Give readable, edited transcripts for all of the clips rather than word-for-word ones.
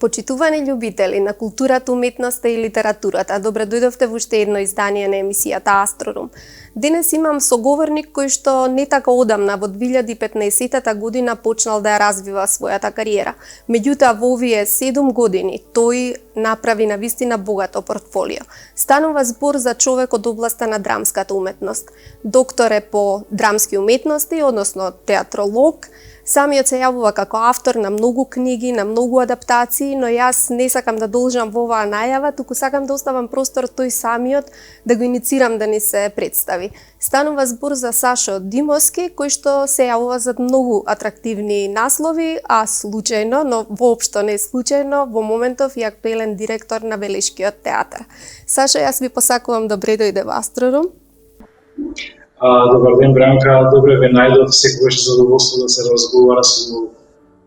Почитувани љубители на културата, уметноста и литературата, добре дојдовте во уште едно издание на емисијата Астрорум. Денес имам соговорник кој што не така одамна во 2015 година почнал да ја развива својата кариера. Меѓутоа во овие 7 години тој направи навистина богато портфолио. Станува збор за човек од областа на драмската уметност. Доктор е по драмски уметности, односно театролог. Самиот се јавува како автор на многу книги, на многу адаптации, но јас не сакам да должам во оваа најава, туку сакам да оставам простор тој самиот да го иницирам да ни се представи. Станува збор за Сашо Димовски, кој што се јавува за многу атрактивни наслови, а случајно, но воопшто не случајно, во моментов и актуелен директор на Велешкиот театар. Сашо, јас ви посакувам добре дојде во Астрорум. Добар ден, Бранка, добре ве најдов, секогаш е задоволство да се разговара со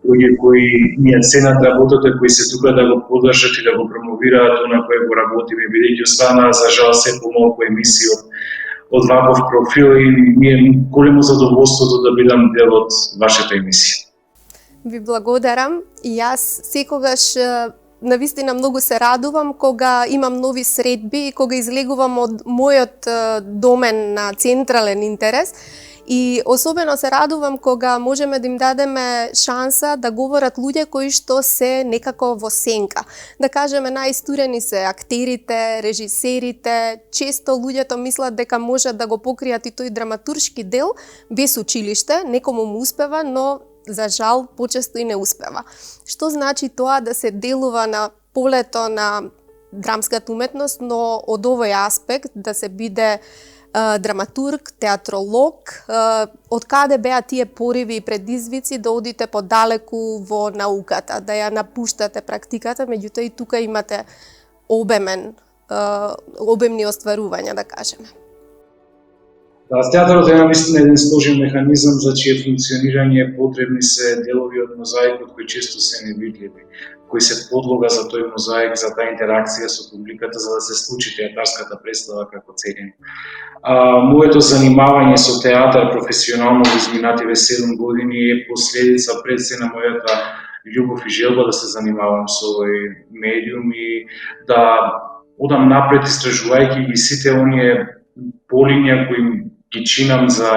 луѓе кои ни ја ценат работата, кои се тука да го поддржат и да го промовираат она кое го работиме, бидејќи остана за жал се помалку емисии од ваков профил и ми е големо задоволството да бидам дел од вашата емисија. Ви благодарам и јас секогаш навистина многу се радувам кога имам нови средби и кога излегувам од мојот домен на централен интерес и особено се радувам кога можеме да им дадеме шанса да говорат луѓе кои што се некако во сенка. Да кажеме, најистурени се актерите, режисерите, често луѓето мислат дека можат да го покријат и тој драматуршки дел без училиште, некому му успева, но за жал почесто и не успева. Што значи тоа да се делува на полето на драмската уметност, но од овој аспект да се биде драматург, театролог, од каде беа тие пориви и предизвици да одите подалеку во науката, да ја напуштате практиката, меѓутоа и тука имате обемни остварувања, да кажеме. Театарот е навистина еден сложен механизам за чие функционирање потребни се делови од мозаикот кои често се невидливи, кои се подлога за тој мозаик, за таа интеракција со публиката, за да се случи театарската представа како целина. Моето занимавање со театар професионално во изминативе 7 години е последица пред се на мојата љубов и желба да се занимавам со овој медиум и да одам напред истражувајќи ги сите оние полиња кои ги чинам за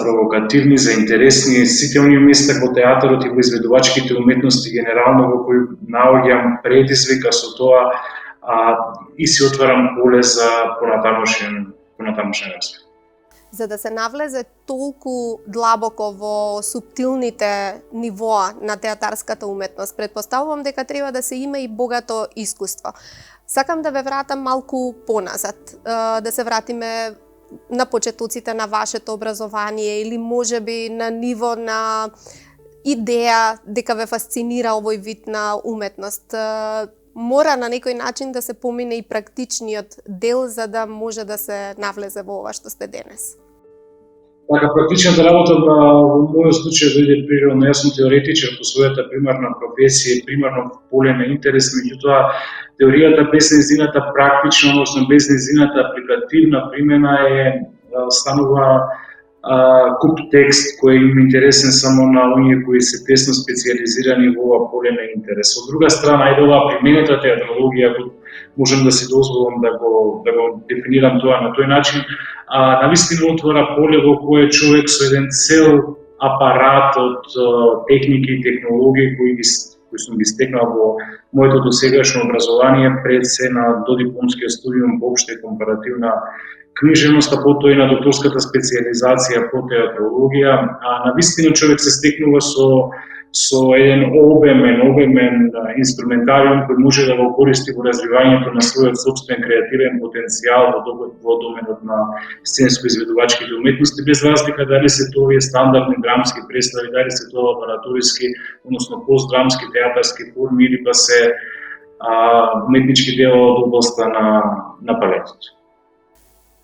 провокативни, за интересни, сите оние места во театарот и во изведувачките уметности генерално во кои наоѓам предизвика со тоа и си отварам поле за понатамошен распит. За да се навлезе толку длабоко во суптилните нивоа на театарската уметност, предпоставувам дека треба да се има и богато искуство. Сакам да ве вратам малку поназад, да се вратиме на почетоците на вашето образование или можеби на ниво на идеја дека ве фасцинира овој вид на уметност. Мора на некој начин да се помине и практичниот дел за да може да се навлезе во ова што сте денес. Така, практичната работа во мојот случај дојде природно. Јас сум теоретичар по својата примарна професија, примарно поле на интерес, меѓутоа теоријата без нејзината практична, односно без нејзината апликативна примена станува куп текст кој им интересен само на оние кои се тесно специјализирани во ова поле на интерес. Од друга страна, ајде оваа применета театрологија, можам да си дозволам да го дефинирам тоа на тој начин, навистина отвора поле во кое човек со еден цел апарат од техники и технологии кои сум ги стекнал во моето досегашно образование, пред се на додипломскиот студиум по општа и компаративна книжевност, а потоа и на докторската специјализација по театрологија. А на вистина човек се стекнува со еден обемен инструментариум кој може да го користи во развивањето на својот собствен креативен потенцијал во доменот на сценско-изведувачките уметности, без разлика дали се тоа овие стандардни драмски представи, дали се тоа лабораториски, односно постдрамски театарски форми или па се уметнички дела од областа на балетот.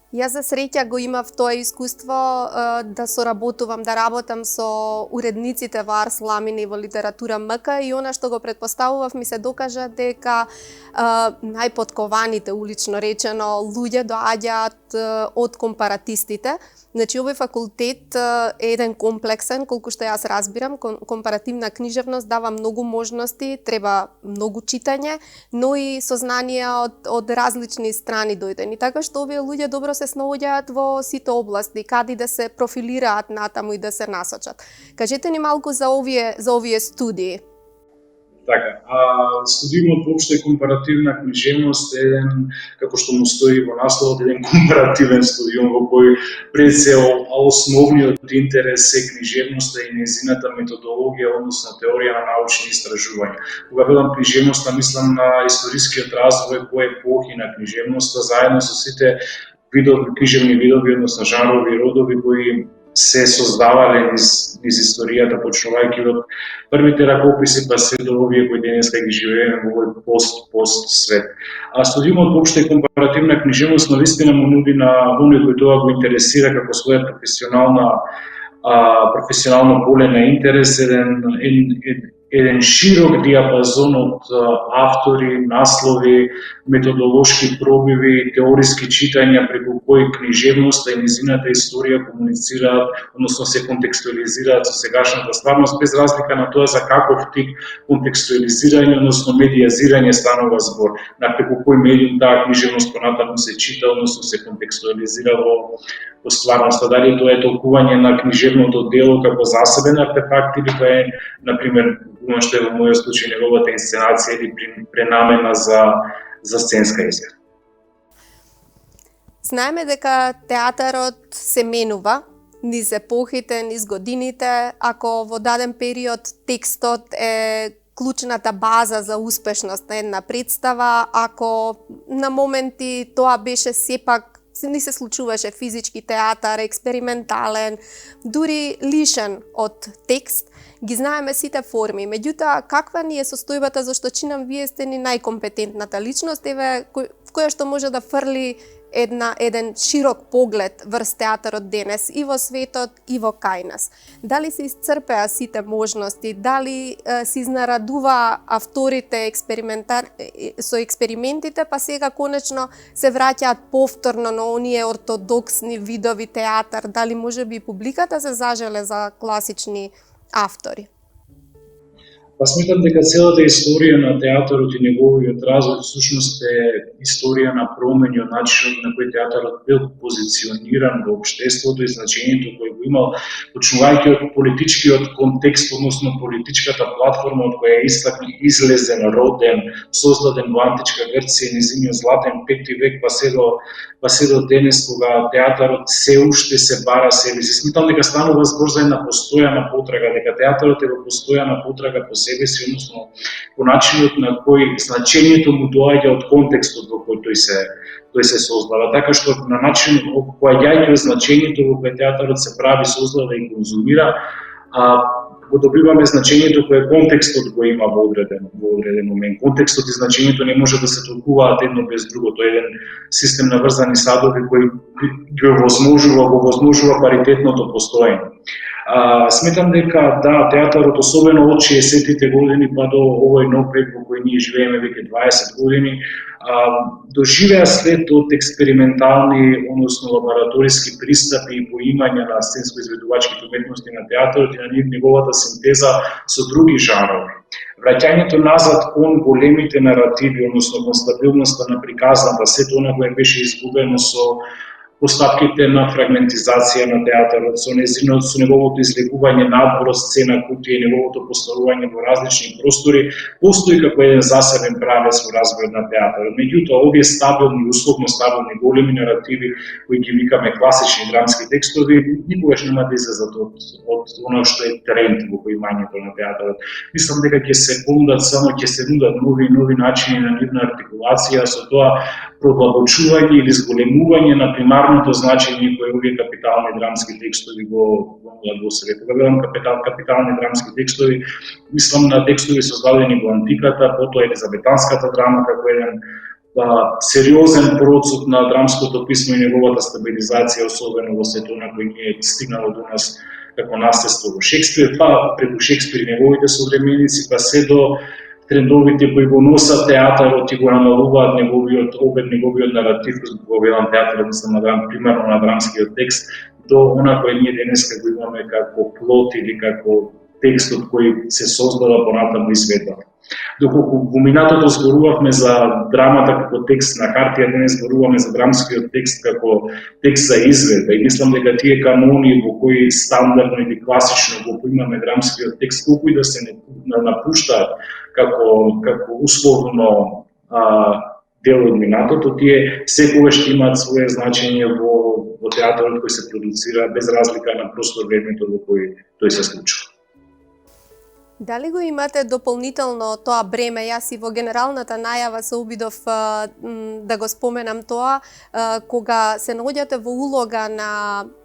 Јас за среќа го имав тоа искуство да соработувам, да работам со уредниците во Арс Ламини во литература МК и она што го претпоставував ми се докажа дека најпоткованите, улично речено, луѓе доаѓаат од компаратистите. Значи, овој факултет е еден комплексен, колку што јас разбирам, компаративна книжевност дава многу можности, треба многу читање, но и сознанија од различни страни дојдени. Така што овие луѓе добро се снаоѓаат во сите области, каде да се профилираат натаму и да се насочат. Кажете ни малку за овие студии. Така, студиумот по општа и компаративна книжевност е еден, како што му стои во насловот, еден компаративен студиум во кој пред се основниот интерес е книжевноста и нејзината методологија, односно теорија на научни истражувања. Кога велам книжевноста, мислам на историскиот развој по епохи на книжевноста, заедно со сите книжевни видови, односно жанрови и родови кои се создавале низ историјата, почнувајќи од првите ракописи па се до овие кои денеска ги живееме во овој пост свет. А студиумот по општа и компаративна книжевност навистина му нуди на оној кој тоа го интересира како своја професионално поле на интерес, еден широк диапазон од автори, наслови, методолошки пробиви, теориски читања преку кои книжевноста и нејзината историја комуницираат, односно се контекстуализираат со сегашната стварност, без разлика на тоа за каков тип контекстуализирање, односно медијазирање станува збор, на преку кој медиум таа книжевност понатаму се чита, односно се контекстуализира во стварноста. Дали тоа е толкување на книжевното дело како засебен артефакт или тоа е, например, ono што е во мојот случај неговата инсценација или пренамена за сценска изјава. Знаеме дека театарот се менува низ епохите, низ годините. Ако во даден период текстот е клучната база за успешност на една представа, ако на моменти тоа беше сепак ни се случуваше физички театар, експериментален, дури лишен од текст, ги знаеме сите форми. Меѓутоа, каква ни е состојбата, зашто чинам вие сте ни најкомпетентната личност, која што може да фрли еден широк поглед врз театарот денес и во светот и во кај нас. Дали се исцрпеа сите можности, дали се изнарадува авторите со експериментите, па сега конечно се враќаат повторно на оние ортодоксни видови театар, дали може би публиката се зажеле за класични автори? Па сметам дека целата историја на театарот и неговиот развој всушност е историја на промени од начинот на кој театарот бил позициониран во општеството и значењето кој го имал, почнувајќи од политичкиот контекст, односно политичката платформа од која е излезен, роден, создаден во античка Грција, низиниот златен 5 век па се до денес, кога театарот се уште се бара себе си. Сметам дека станува збор за една постојана потрага, дека театарот е во постојана потрага по себе си, односно по начинот на кој значењето му доаѓа од контекстот во кој тој се создава. Така што на начин поаѓајќи од значењето во кој театарот се прави, создава и конзумира, го добиваме значењето кое контекстот го има во одреден момент. Контекстот и значењето не може да се толкуваат едно без друго. Тоа е еден систем на врзани садови кој го возможува паритетното постоење. Сметам дека театарот, особено од 60-тите години па до овој нов век во кој ние живееме веќе 20 години, доживеа след од експериментални, односно лабораториски пристапи и поимање на сценско-изведувачките уметности на театарот и на неговата синтеза со други жанрови. Враќањето назад кон големите наративи, односно кон стабилноста на приказната, сето она кое беше изгубено со постапките на фрагментизација на театарот, со неговото излегување надвор од сцена кутија и неговото поставување во различни простори, постои како еден засебен правец во развојот на театарот. Меѓутоа, овие стабилни, условно стабилни, големи наративи, кои ги викаме класични драмски текстови, никогаш нема да излезат од оно што е тренд во поимањето на театарот. Мислам дека ќе се понудат само, ќе се нудат нови начини на нивна артикулација, со тоа продлабочување или зголемување на примарното значење кое овие капитални драмски текстови го нудат во себе. Кога велам капитални драмски текстови, мислам на текстови создадени во антиката, потоа елизабетанската драма како еден сериозен процес на драмското писмо и неговата стабилизација, особено во светот кој ни е стигнало до нас како наследство во Шекспир, па преку Шекспир и неговите современици, па се до трендовите кои го носат театарот и го намалуваат неговиот обед, неговиот наратив, го велам театарот, мислам на примерно на драмскиот текст, до она кој ние денеска го имаме како плот или како текстот кој се создава понатаму изведбата. Доколку во минатото зборувавме за драмата како текст на хартија, денес зборуваме за драмскиот текст како текст за изведба и мислам дека тие канони во кои стандардно или класично го поимаме драмскиот текст, колку и да се напуштаат како условно дел од минатото, тие секогаш ќе имаат свое значење во театарот кој се продуцира без разлика на простор времето во кој тој се случува. Дали го имате дополнително тоа бреме? Јас и во генералната најава се обидов да го споменам тоа, кога се наоѓате во улога на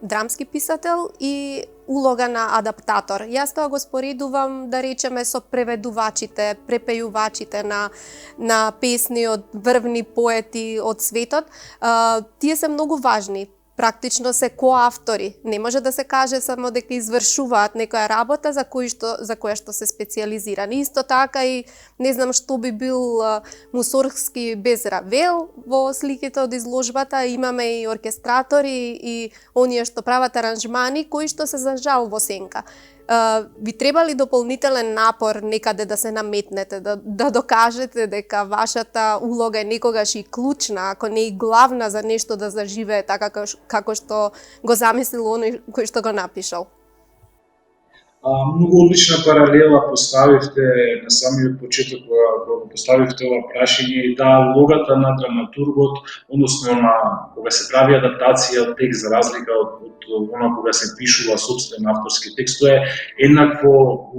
драмски писател и улога на адаптатор. Јас тоа го споредувам, да речеме, со преведувачите, препејувачите на песни од врвни поети од светот. Тие се многу важни. Практично се коавтори. Не може да се каже само дека извршуваат некоја работа за која што се специализирани. Исто така и не знам што би бил Мусоргски без Равел во сликите од изложбата. Имаме и оркестратори и оние што прават аранжмани кои што се за жал во сенка. Ви треба ли дополнителен напор некаде да се наметнете, да докажете дека вашата улога е некогаш и клучна, ако не и главна за нешто да заживее така како што го замислил оној кој што го напишал? Многу одлична паралела поставивте на самиот почеток кога го поставивте ова прашање и улогата на драматургот, односно на кога се прави адаптација од текст за разлика од она кога се пишува сопствен авторски текст, тоа е еднакво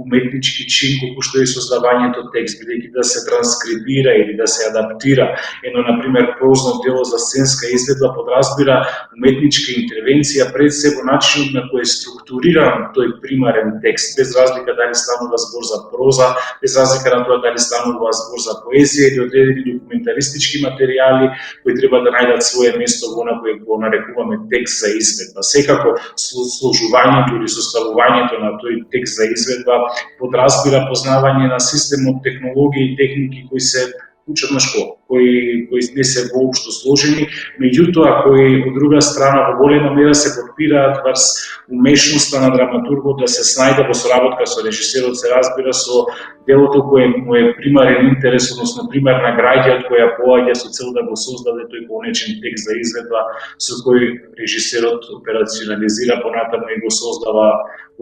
уметнички чин колку што е создавањето текст, бидејќи да се транскрибира или да се адаптира едно, например, прозно дело за сценска изведба подразбира уметничка интервенција пред се во начинот на кој е структуриран тој примарен текст, без разлика дали станува збор за проза, без разлика на тоа дали станува збор за поезија или одредени документаристички материјали кои треба да најдат свое место во она кој го нарекуваме текст за изведба. Секако сложувањето или составувањето на тој текст за изведба подразбира познавање на системот технологии и техники кои се учат на школа, кои не се воопшто сложени, меѓутоа кои од друга страна во голема мера се подпираат врз умешноста на драматургот да се снајде во соработка со режисерот, се разбира со делото кое му е примарен интерес, односно примерна граѓа од која поаѓа со цел да го создаде тој конечен текст за изведба со кој режисерот операционализира понатаму и го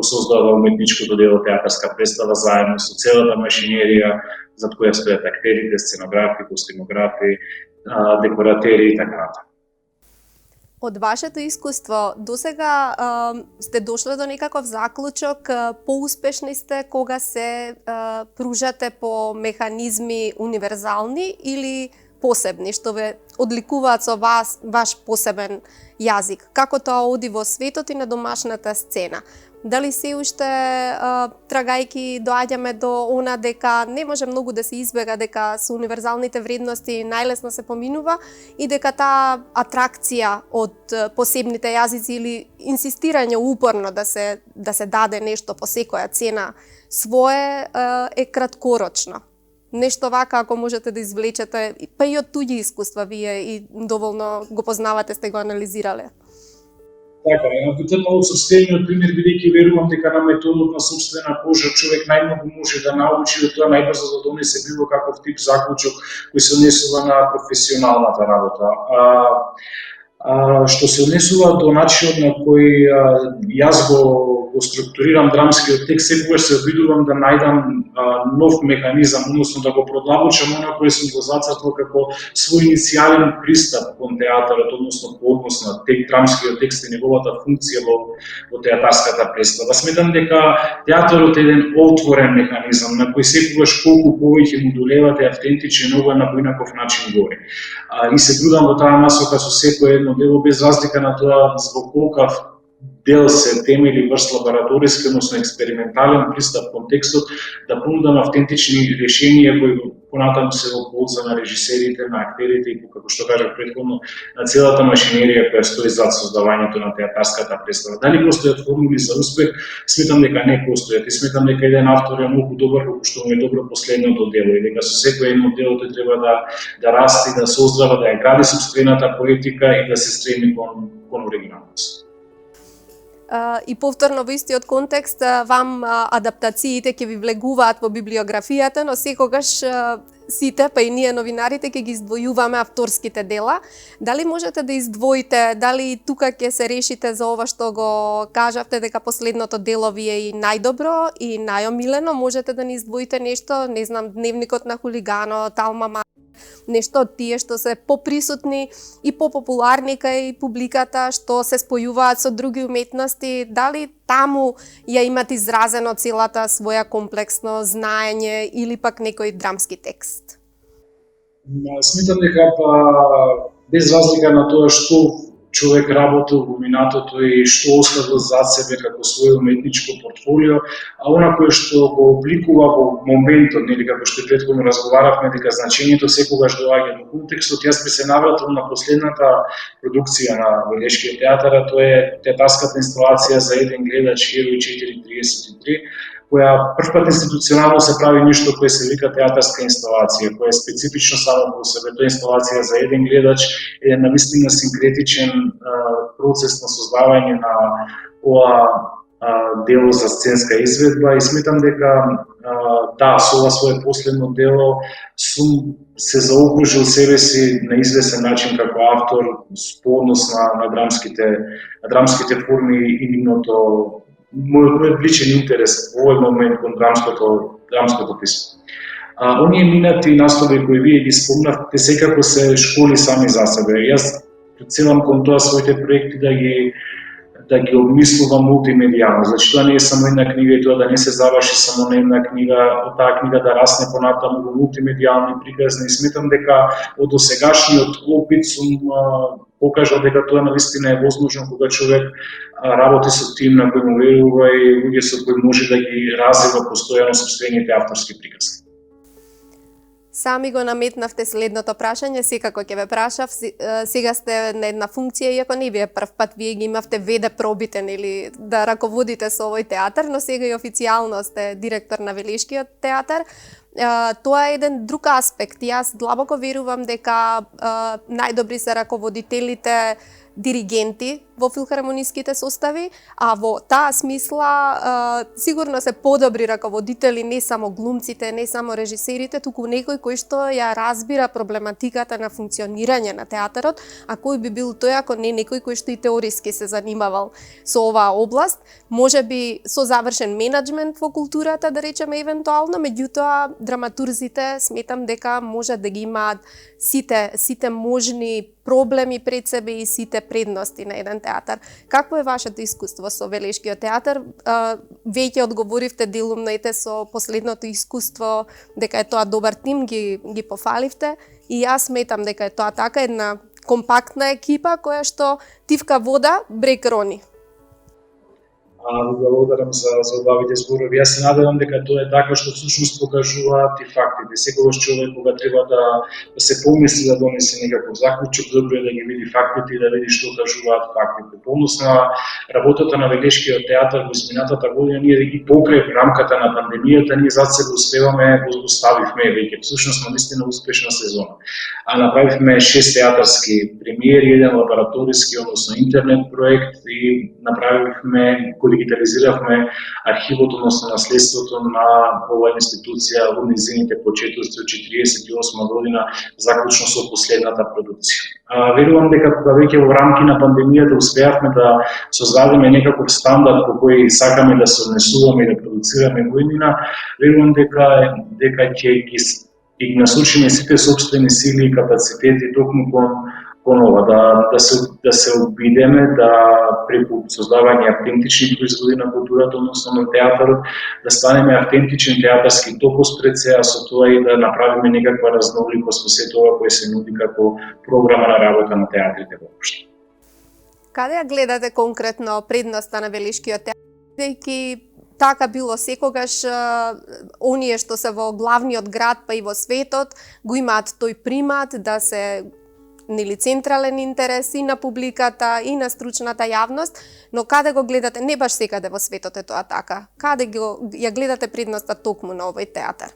создава уметничкото дело, театарска представа заедно со целата машинерија зад која стојат актерите, сценографи, костимографи, декоратери и така натаму. Од вашето искуство, досега сте дошле до некаков заклучок, поуспешни сте кога се пружате по механизми универзални или посебни, што ве одликуваат со ваш посебен јазик? Како тоа оди во светот и на домашната сцена? Дали се уште трагајки доаѓаме до она дека не може многу да се избега, дека со универзалните вредности најлесно се поминува и дека таа атракција од посебните јазици или инсистирање упорно да се даде нешто по секоја цена свое е краткорочно? Нешто вака, ако можете да извлечете, па и од туѓи искуства, вие и доволно го познавате, сте го анализирале. Така, едно од собствениот пример, бидејќи верувам дека на методот на собствена кожа човек најмногу може да научи од тоа најбрзо да донесе било каков тип заклучок кој се однесува на професионалната работа. Што се однесува до начинот на кој јас го структурирам драмскиот текст, секогаш се обидувам да најдам нов механизам, односно да го продлабочам она кој сум го зацртал како свој иницијален пристап кон театарот, односно по однос на драмскиот текст и неговата функција во театарската представа. Сметам дека театарот е еден отворен механизам на кој секогаш колку повеќе му долевате автентичен, многу на поинаков начин горе. И се трудам во таа насока со секој едно дело, без разлика на тоа во колкав дел се темели врз лабораториски, односно експериментален пристап кон текстот, да понудам автентични решенија кои понатаму се во полза на режисерите, на актерите и, како што кажав претходно, на целата машинерија која стои зад создавањето на театарската представа. Дали постојат формули за успех? Сметам дека не постојат и сметам дека еден автор е многу добар како што му е добро последното дело и дека со секој едно дело тој треба да расти, да се оздрава, да ја гради сопствената поетика и да се стреми кон оригиналност. И повторно во истиот контекст, вам адаптациите ќе ви влегуваат во библиографијата, но секогаш сите, па и ние новинарите, ќе ги издвојуваме авторските дела. Дали можете да издвоите, дали тука ќе се решите за ова што го кажавте, дека последното дело ви е и најдобро и најомилено? Можете да ни издвоите нешто, не знам, Дневникот на хулиганот, Алма Матер, нешто од тие што се поприсутни и попопуларни кај публиката, што се спојуваат со други уметности, дали таму ја имат изразено целата своја комплексно знаење или пак некој драмски текст? Сметам дека без разлика на тоа што човек работил во минатото и што оставил зад себе како свој уметничко портфолио, а она кое што го обликува во моментот, нели како што претходно разговаравме, дека значењето секогаш доаѓа во контекстот. Јас би се навратил на последната продукција на Велешкиот театар, а тоа е театарската инсталација за еден гледач Херои 433, која првпат институционално се прави нешто кое се вика театарска инсталација, која е специфично само по себе. Тоа е инсталација за еден гледач, е навистина синкретичен процес на создавање на ова дело за сценска изведба и сметам дека со ова свое последно дело сум се заокружил себе си на известен начин како автор по однос на драмските форми и нивното мојот личен интерес во овој момент кон драмското писмо. Оние минати наслови кои вие ги спомнавте секако се школи сами за себе. Јас прицелам кон тоа своите проекти да ги обмислувам мултимедијално. Значи тоа не е само една книга и тоа да не се заврши само на една книга, таа книга да расне понатаму во мултимедијални приказни. И сметам дека од досегашниот опит сум покажал дека тоа навистина е возможно кога човек работи со тим на кој му верува и луѓе со кои може да ги развива постојано сопствените авторски приказки. Сами го наметнавте следното прашање, секако ќе ве прашав, сега сте на една функција, иако не ви е прв пат, вие ги имавте ВД пробите, нели, да раководите со овој театар, но сега и официјално сте директор на Велешкиот театар. Тоа е еден друг аспект. Јас длабоко верувам дека најдобри се раководителите диригенти во филхармониските состави, а во таа смисла сигурно се подобри раководители не само глумците, не само режисерите, туку некој кој што ја разбира проблематиката на функционирање на театарот, а кој би бил тој ако не некој кој што и теориски се занимавал со оваа област, можеби со завршен менаџмент во културата, да речеме евентуално, меѓутоа драматурзите сметам дека може да ги имаат сите можни проблеми пред себе и сите предности на еден театар. Какво е вашето искуство со Велешкиот театар? Веќе одговоривте делумно со последното искуство, дека е тоа добар тим, ги пофаливте. И јас сметам дека е тоа така, една компактна екипа која што тивка вода, брег рони. Благодарам за убавите зборови. Јас се надевам дека тоа е така што всушност покажуваат и фактите. Секогаш човек кога треба да се помисли да донесе некаков заклучок, добро е да ги види фактите и да види што кажуваат фактите. По однос на работата на Велешкиот театар во изминатата година, ние и покрај рамката на пандемијата, ние зад себе успеваме, го ставивме веќе всушност навистина успешна сезона. А направивме 6 театарски премиери, еден лабораториски, односно интернет проект и направивме дигитализиравме архивот, односно наследството на оваа институција во низините почетоци од 48 година, заклучно со последната продукција. Верувам дека кога веќе во рамки на пандемијата успеавме да создадеме некаков стандард по кој сакаме да се однесуваме и да продуцираме во иднина, верувам дека ќе ги насочиме сите сопствени сили и капацитети токму кон ова, да се обидеме да преку создавање автентични производи на културата, односно на театарот, да станеме автентичен театарски топос пред се, а со тоа и да направиме некаква разноликост во сето ова кое се нуди како програма на работа на театрите воопшто. Каде ја гледате конкретно предноста на Велишкиот театар, бидејќи така било секогаш, оние што се во главниот град па и во светот го имаат тој примат да се централен интерес и на публиката и на стручната јавност, но каде го гледате, не баш секаде во светот е тоа така, каде ја гледате предноста токму на овој театар?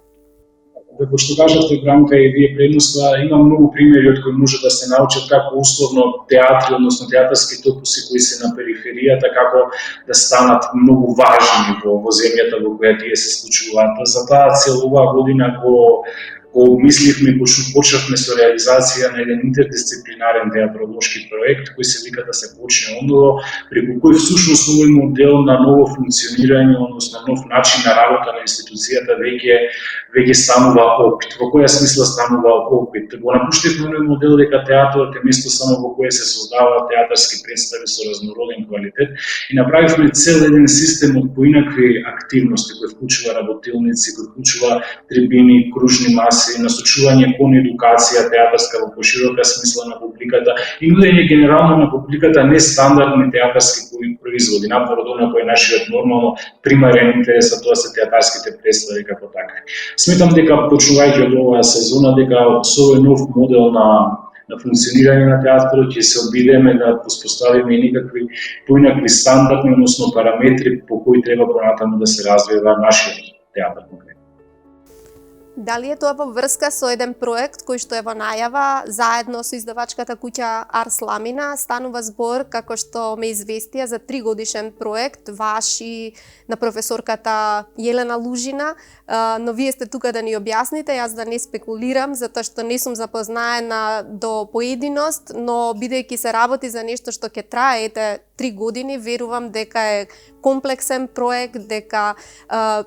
Како што кажавте, Бранка, и вие предноста, има многу примери од кои може да се научат како условно театри, односно театарски топоси кои се на периферијата, како да станат многу важни во земјата во која тие се случуваат. За таа цел оваа година го обмисливме и почнавме со реализација на еден интердисциплинарен театролошки проект кој се вика Да се почне оново, преку кој всушност овој модел на ново функционирање, односно нов начин на работа на институцијата веќе станува опит. Во која смисла станува опит? Го напуштивме оној модел дека театарот е место само во кое се создаваат театарски представи со разнороден квалитет и направивме цел еден систем од поинакви активности кои вклучува работилници, кои вклучува трибини, кружни маси, насочување кон едукација театарска во поширока смисла на публиката и нудење генерално на публиката нестандардни театарски производи, напор од она кој е нашиот нормално примарен интерес, а тоа се театарските представи како така. Сметам дека почнувајќи од оваа сезона, дека со овој нов модел на функционирање на театарот ќе се обидеме да воспоставиме и некакви поинакви стандардни, односно параметри по кои треба понатаму да се развива нашиот театар. Дали е тоа во врска со еден проект кој што е во најава заедно со издавачката куќа Арс Ламина? Станува збор, како што ме известија, за 3-годишен проект ваш и на професорката Јелена Лужина, но вие сте тука да ни објасните, јас да не спекулирам, затоа што не сум запознаена до поединост, но бидејќи се работи за нешто што ќе трае 3 години, верувам дека е комплексен проект, дека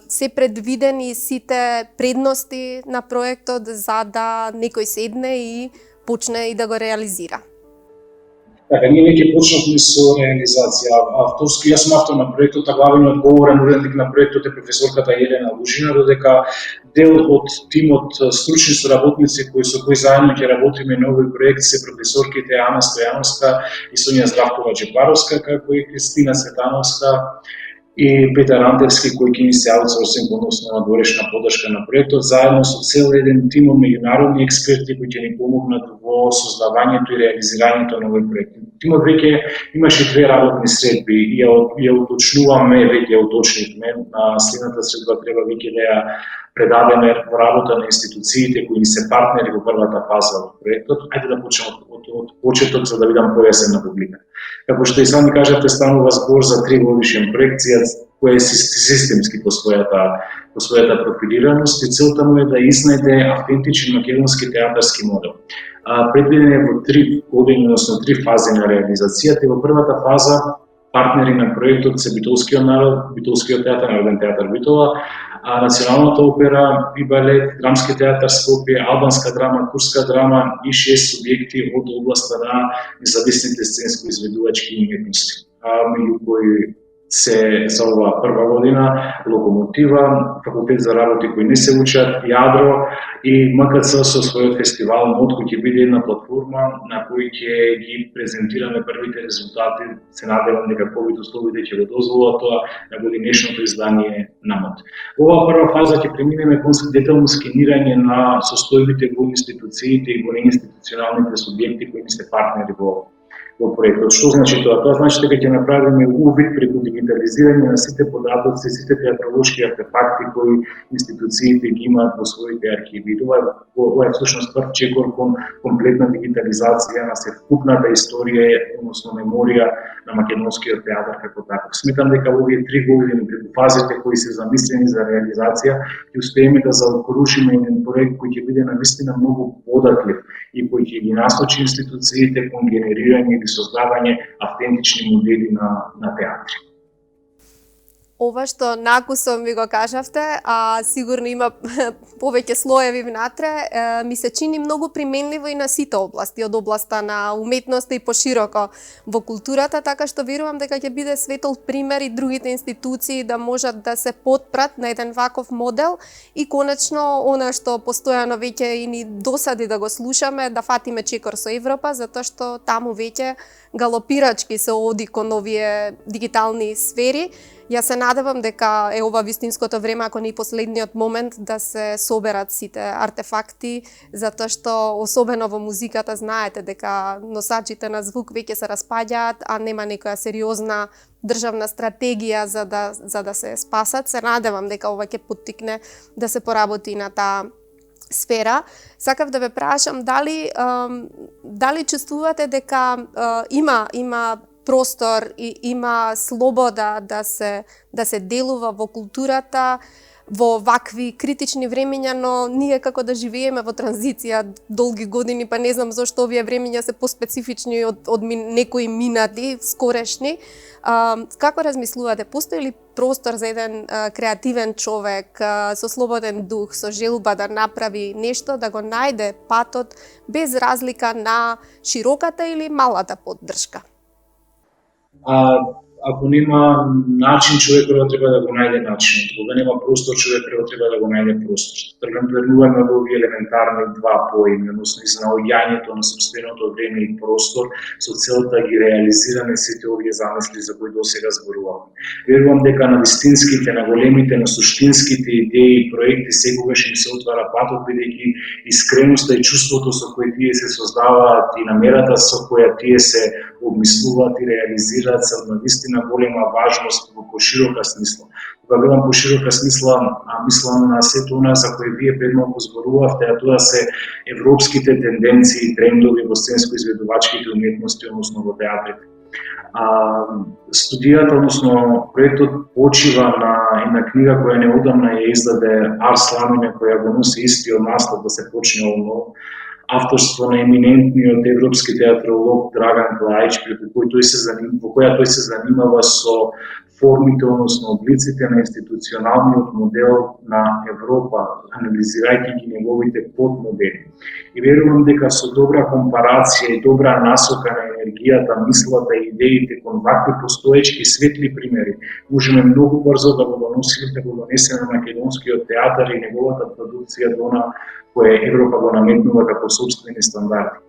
се предвидени сите предности на проектот за да некој седне и почне и да го реализира. Така, ние веќе почнавме со реализација. Авторски, јас сум автор на проектот, а главниот говорен уредник на проектот е професорката Јелена Лужина, додека дел од тимот стручни соработници со кои заедно ќе работиме на овој проект се професорките Ана Стојановска и Сонја Здравкова Джепаровска, како и Кристина Светановска и Петар Андерски, кој ќе ни се аутсорсинг, односно на горешна поддршка на проектот, заедно со цел еден тим од меѓународни експерти кои ќе ни помогнат во создавањето и реализирањето на овој проект. Тимот веќе имаше 2 работни средби и ја уточнуваме, веќе ја уточнивме, на следната средба треба веќе да ја предадеме во работа на институциите кои ни се партнери во првата фаза од проектот. Ајде да почнеме од почеток за да бидам појасен на публика. Како што и сами кажавте, станува збор за 3-годишен проект кој е системски по својата профилираност и целта му е да изнајде автентичен македонски театарски модел. Предвиден е во 3 години, односно 3 фази на реализацијата и во првата фаза партнери на проектот се Битолскиот народ, Битолскиот театар, Народен театар Битола, Националната опера и балет, Драмски театар Скопје, Албанска драма, Курска драма и 6 субјекти од областа на независните сценско-изведувачки уметности, меѓу кои се за оваа прва година Локомотива, Факултет за работи кои не се учат, Јадро и МКЦ со својот фестивал МОД, кој ќе биде една платформа на кој ќе ги презентираме првите резултати. Се надевам дека ковид условите ќе го дозволат тоа на годинешното издание на МОД. Во оваа прва фаза ќе преминеме кон детално скенирање на состојбите во институциите и во неинституционалните субјекти кои се партнери во во проектот. Што значи тоа? Тоа значи дека ќе направиме увид преку дигитализирање на сите податоци, сите театролошки артефакти кои институциите ги имаат во своите архиви. Ова е всушност прв чекор кон комплетна дигитализација на совкупната историја, односно меморија на македонскиот театар како таков. Сметам дека во овие 3 години преку фазите кои се замислени за реализација ќе успееме да заокружиме еден проект кој ќе биде навистина многу податлив и кој ќе ги насочи институциите кон генерирање или создавање автентични модели на театри. Ова што накусом ми го кажавте, а сигурно има повеќе слоеви внатре, ми се чини многу применливо и на сите области, од областа на уметноста и пошироко во културата, така што верувам дека ќе биде светол пример и другите институции да можат да се потпрат на еден ваков модел и конечно она што постојано веќе и ни досади да го слушаме, да фатиме чекор со Европа, затоа што таму веќе галопирачки се оди кон овие дигитални сфери. Јас се надевам дека е ова вистинското време, ако не и последниот момент, да се соберат сите артефакти, затоа што особено во музиката знаете дека носачите на звук веќе се распаѓаат, а нема некоја сериозна државна стратегија за да се спасат. Се надевам дека ова ќе поттикне да се поработи на таа сфера. Сакав да ве прашам дали чувствувате дека има простор и има слобода да се делува во културата во вакви критични времења, но ние како да живееме во транзиција долги години, па не знам зошто овие времења се поспецифични од некои минати, скорешни. Како размислувате, постои ли простор за еден креативен човек со слободен дух, со желба да направи нешто, да го најде патот без разлика на широката или малата поддршка? Ако нема начин, човек треба да го најде начин. Кога нема простор, човек треба да го најде простор. Тргнуваме во овие елементарни два поими, односно изнаоѓањето на собственото време и простор со цел да ги реализираме сите овие замисли за кои досега зборувавме. Верувам дека на вистинските, на големите, на суштинските идеи и проекти секогаш им се отвара патот, бидејќи искреноста и чувството со кој тие се создаваат и намерата со која тие се обмислуваат и реализираат се од навистина голема важност во поширока смисла. Кога велам поширока смисла, мислам на сето она за кое вие пред малку зборувавте, а тоа се европските тенденции и трендови во сценско-изведувачките уметности, односно во театрите. Студијата, односно проектот почива на една книга која неодамна ја издаде Арс Ламине, која го носи истиот наслов, да се почне одново, авторство на еминентниот европски театролог Драган Клаич, во која тој се занимава со формите, односно облиците на институционалниот модел на Европа, анализирајќи ги неговите подмодели. И верувам дека со добра компарација и добра насока на енергијата, мислата и идеите кон вакви постоечки светли примери, можеме многу брзо да го донесеме македонскиот театар и неговата продукција до она која Европа го наметнува како собствени стандарди.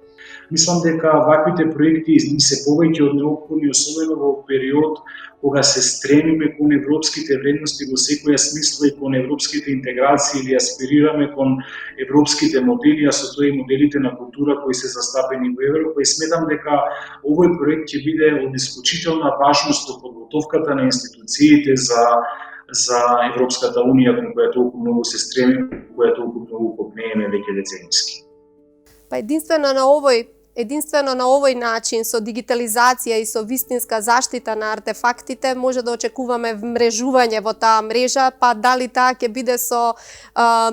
Мислам дека ваквите проекти се повеќе од неопходни, особено во период кога се стремиме кон европските вредности во секоја смисла и кон европските интеграции или аспирираме кон европските модели, а со тоа и моделите на култура кои се застапени во Европа. И сметам дека овој проект ќе биде од исклучителна важност во подготовката на институциите за Европската Унија, кон која толку многу се стремиме, која толку многу копнееме веќе децениски. Па единствено на овој начин, со дигитализација и со вистинска заштита на артефактите, може да очекуваме вмрежување во таа мрежа, па дали таа ќе биде со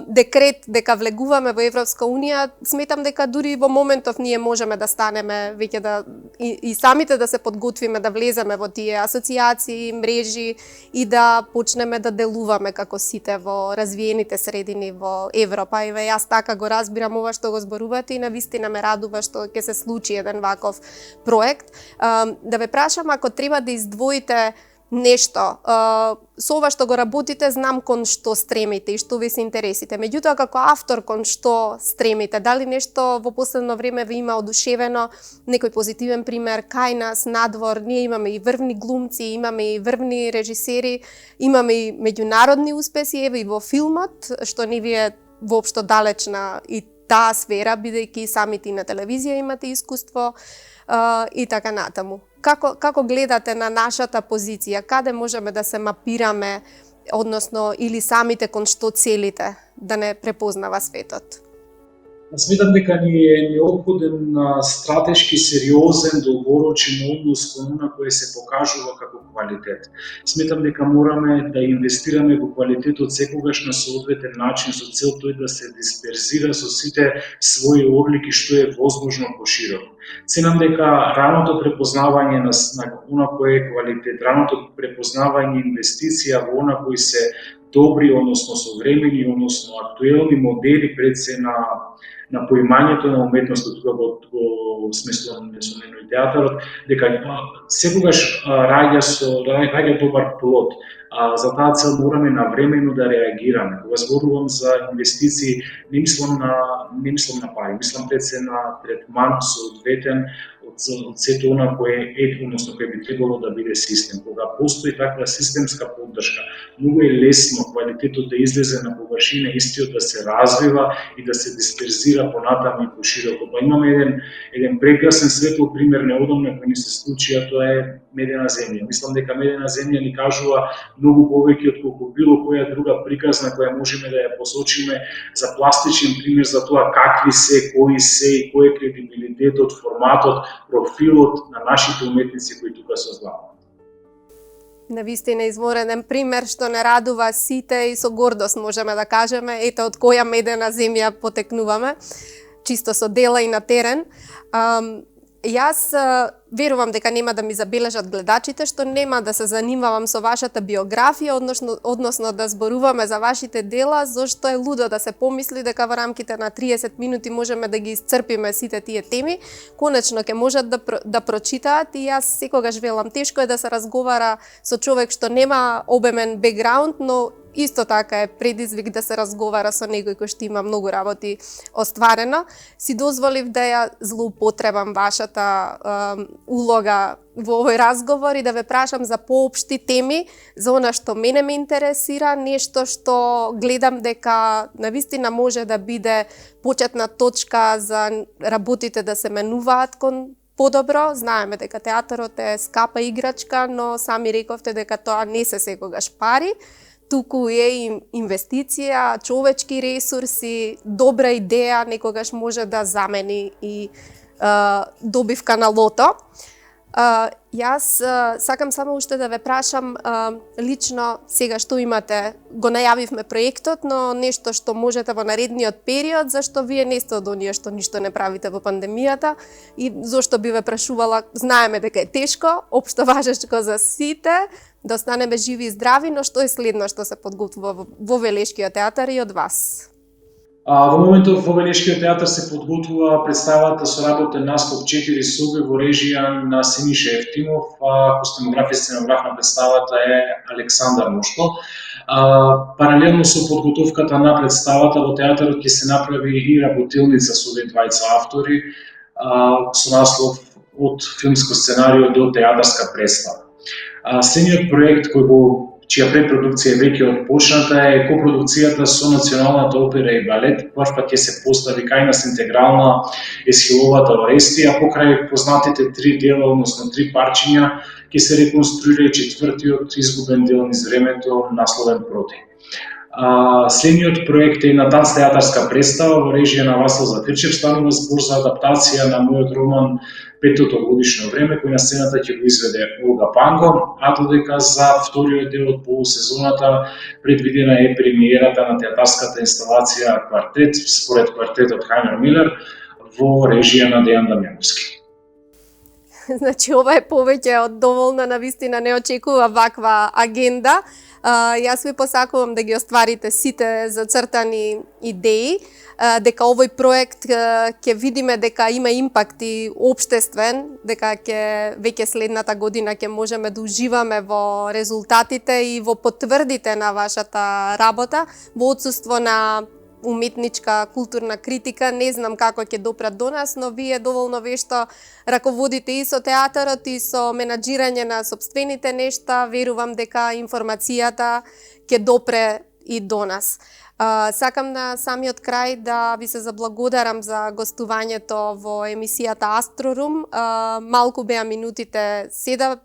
декрет дека влегуваме во Европска Унија, сметам дека дури во моментов ние можеме да станеме веќе и самите да се подготвиме да влеземе во тие асоциации, мрежи и да почнеме да делуваме како сите во развиените средини во Европа. И јас така го разбирам ова што го зборувате и навистина ме радува што ќе се случи еден ваков проект. Да ве прашам, ако треба да издвоите нешто, со ова што го работите, знам кон што стремите и што ви се интересите. Меѓутоа, како автор, кон што стремите? Дали нешто во последно време ви има одушевено, некој позитивен пример кај нас, надвор? Ние имаме и врвни глумци, имаме и врвни режисери, имаме и меѓународни успеси, еве и во филмот, што не ви е воопшто далечна и таа сфера, бидејќи самите на телевизија имате искуство и така натаму. Како гледате на нашата позиција? Каде можеме да се мапираме, односно или самите кон што целите да не препознава светот? Сметам дека ни е необходен стратешки, сериозен, долгорочен однос кон она кое се покажува како квалитет. Сметам дека мораме да инвестираме во квалитетот секогаш на соодветен начин со цел тој да се дисперзира со сите своји одлики што е возможно пошироко. Ценам дека раното препознавање на она кое е квалитет, раното препознавање инвестиција во она кои се добри, односно современи, односно актуелни модели пред се на поимањето на уметноста, тука го сместувам несомнено и театарот, дека секогаш раѓа добар плод. За таа цел мораме навремено да реагираме. Кога зборувам за инвестиции, не мислам на пари, мислам пред се на третман соодветен од сето она кое е, односно кое би требало да биде систем. Кога постои таква системска поддршка, многу е лесно квалитетот да излезе на површина, истиот да се развива и да се дисперзира понатаму и пошироко. Па имаме еден прекрасен светл пример неодамна кој ни се случи, а тоа е Медена земја. Мислам дека Медена земја ни кажува многу повеќе од колку било која друга приказна која можеме да ја посочиме за пластичен пример за тоа какви се, кои се и кој е кредибилитетот, форматот, профилот на нашите уметници кои тука создаваат. Навистина извореден пример што не радува сите и со гордост можеме да кажеме, ето од која медена земја потекнуваме, чисто со дела и на терен. Јас верувам дека нема да ми забележат гледачите што нема да се занимавам со вашата биографија, односно да зборуваме за вашите дела, зашто е лудо да се помисли дека во рамките на 30 минути можеме да ги исцрпиме сите тие теми. Конечно ќе можат да прочитаат и јас секогаш велам тешко е да се разговара со човек што нема обемен бекграунд, но исто така е предизвик да се разговара со некој кој што има многу работи остварено. Си дозволив да ја злоупотребам вашата улога во овој разговор и да ве прашам за поопшти теми, за она што мене ме интересира, нешто што гледам дека навистина може да биде почетна точка за работите да се менуваат кон подобро. Знаеме дека театарот е скапа играчка, но сами рековте дека тоа не се секогаш пари, туку е инвестиција, човечки ресурси, добра идеја некогаш може да замени и добивка на лото. Јас сакам само уште да ве прашам лично сега што имате, го најавивме проектот, но нешто што можете во наредниот период, зашто вие не сте од оние што ништо не правите во пандемијата и зошто би ве прашувала, знаеме дека е тешко, општо важечко за сите, да останеме живи и здрави, но што е следно што се подготвува во Велешкиот театар и од вас? Во моментот во Велешкиот театар се подготвува представата со работен наслов 4 соби во режија на Синиша Евтимов, костюмограф и сценограф на представата е Александар Мошко. Паралелно со подготовката на представата во театарот ќе се направи и работилница со овие двајца автори со наслов од филмско сценарио до театарска представа. Следниот проект чија препродукција веќе отпочната е копродукцијата со Националната опера и балет. Прв пат ќе се постави кај нас интегрална Есхиловата Орестија, покрај познатите 3 дела, односно 3 парчиња, ќе се реконструира и четвртиот изгубен дел низ времето, насловен Проти. Следниот проект е на данс театарска представа во режија на Васил Закрчев, станува збор за адаптација на мојот роман Петото годишно време, кој на сцената ќе го изведе Олга Панго, а додека за вториот дел од полусезоната предвидена е премиерата на театарската инсталација Квартет, според квартетот Хајнер Милер, во режија на Дејан Дамјановски. Значи, ова е повеќе од доволна, навистина не очекува ваква агенда. Јас ви посакувам да ги остварите сите зацртани идеи, дека овој проект ќе видиме дека има импакт и општествен, дека веќе следната година ќе можеме да уживаме во резултатите и во потврдите на вашата работа, во отсуство на уметничка, културна критика, не знам како ќе допрат до нас, но вие доволно вешто раководите и со театарот и со менаџирање на сопствените нешта. Верувам дека информацијата ќе допре и до нас. Сакам на самиот крај да ви се заблагодарам за гостувањето во емисијата Астрорум. Малку беа минутите седа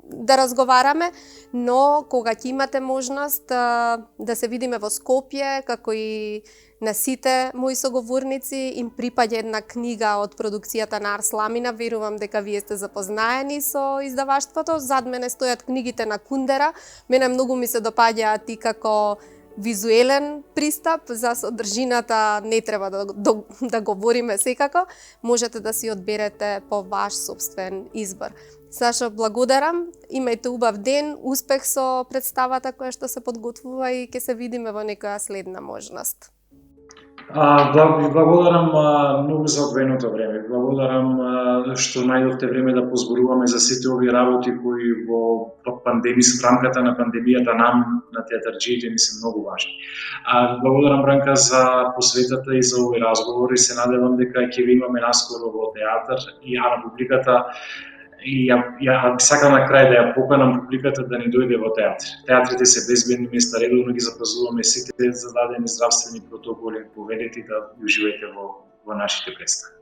да разговараме, но кога ќе имате можност да се видиме во Скопје, како и на сите мои соговорници, им припаѓа една книга од продукцијата на Арс Ламина. Верувам дека вие сте запознаени со издаваштвото. Зад мене стојат книгите на Кундера. Мене многу ми се допаѓаат и како визуелен пристап, за содржината не треба да говориме секако. Можете да си одберете по ваш собствен избор. Сашо, благодарам. Имајте убав ден, успех со представата која што се подготвува и ќе се видиме во некоја следна можност. Ви благодарам многу за одвоеното време. Благодарам што најдовте време да позборуваме за сите овие работи кои во рамката на пандемијата нам на театарџиите ни се многу важни. Благодарам, Бранка, за посветата и за овој разговор и се надевам дека ќе ви имаме наскоро во театар и на публиката. И ја сакам на крај да ја поканам публиката да ни дојде во театар. Театрите се безбедни места, редовно ги запазуваме сите зададени здравствени протоколи, поведете да уживајте во нашите представи.